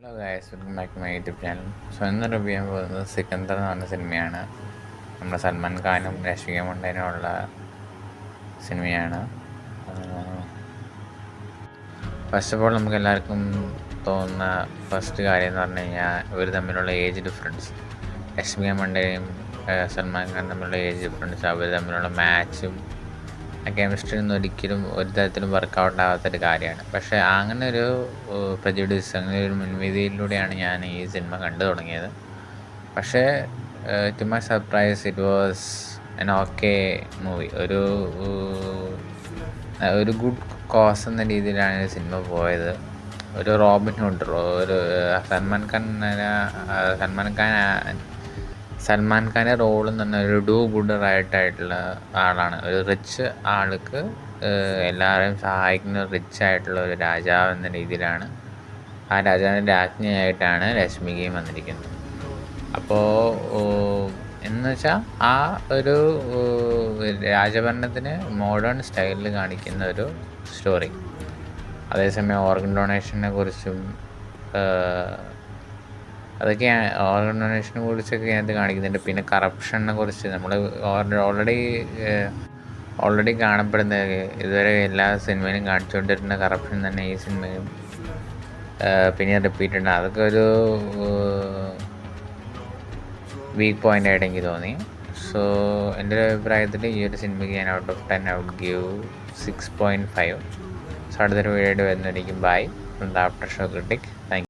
Hello guys, welcome back to my YouTube channel. So ഇന്ന് review ചെയ്യാൻ പോകുന്നത് സിക്കന്ദർ എന്ന് പറഞ്ഞ സിനിമയാണ്. നമ്മുടെ സൽമാൻ ഖാനും രശ്മിക മണ്ടേനുമുള്ള സിനിമയാണ്. ഫസ്റ്റ് ഓഫ് ഓൾ നമുക്ക് എല്ലാവർക്കും തോന്നുന്ന ഫസ്റ്റ് കാര്യം എന്ന് പറഞ്ഞു കഴിഞ്ഞാൽ ഇവർ തമ്മിലുള്ള ഏജ് ഡിഫറൻസ്. രശ്മിക മണ്ടേനും സൽമാൻ ഖാൻ തമ്മിലുള്ള ഏജ് ഡിഫറൻസ്, അവർ തമ്മിലുള്ള മാച്ചും ആ കെമിസ്ട്രി ഒന്നും ഒരിക്കലും ഒരു തരത്തിലും വർക്കൗട്ട് ആവാത്തൊരു കാര്യമാണ്. പക്ഷേ അങ്ങനെ ഒരു പ്രജുഡിസ്, അങ്ങനെ ഒരു മുൻവിധിയിലൂടെയാണ് ഞാൻ ഈ സിനിമ കണ്ടു തുടങ്ങിയത്. പക്ഷേ to my surprise it was an okay movie. ഒരു ഗുഡ് കോസ് എന്ന രീതിയിലാണ് ഈ സിനിമ പോയത്. ഒരു റോബിൻ ഹുഡ്, ഒരു സൽമാൻ ഖാൻ്റെ റോൾ എന്ന് പറഞ്ഞാൽ ഒരു ഡൂ ഗുഡറായിട്ടുള്ള ആളാണ്. ഒരു റിച്ച് ആൾക്ക് എല്ലാവരെയും സഹായിക്കുന്ന റിച്ച് ആയിട്ടുള്ള ഒരു രാജാവ് എന്ന രീതിയിലാണ്, ആ രാജാവിൻ്റെ രാജ്ഞിയായിട്ടാണ് രശ്മികയും വന്നിരിക്കുന്നത്. അപ്പോൾ എന്ന് വെച്ചാൽ ആ ഒരു രാജഭരണത്തിന് മോഡേൺ സ്റ്റൈലിൽ കാണിക്കുന്ന ഒരു സ്റ്റോറി. അതേസമയം ഓർഗൻ ഡൊണേഷനെ കുറിച്ചും അതൊക്കെ ഓർഗൻ ഡൊണേഷനെ കുറിച്ചൊക്കെ അതിനകത്ത് കാണിക്കുന്നുണ്ട്. പിന്നെ കറപ്ഷനെ കുറിച്ച് നമ്മൾ ഓൾറെഡി കാണപ്പെടുന്ന, ഇതുവരെ എല്ലാ സിനിമയിലും കാണിച്ചുകൊണ്ടിരുന്ന കറപ്ഷൻ തന്നെ ഈ സിനിമയും പിന്നെ റിപ്പീറ്റ് ഉണ്ട്. അതൊക്കെ ഒരു വീക്ക് പോയിൻ്റ് ആയിട്ട് എനിക്ക് തോന്നി. സോ എൻ്റെ ഒരു അഭിപ്രായത്തിൽ ഈ ഒരു സിനിമയ്ക്ക് ഞാൻ out of 10 I would give 6.5. So അടുത്തൊരു വീഡിയോ ആയിട്ട് വരുന്നതായിരിക്കും. Bye from the after show critic.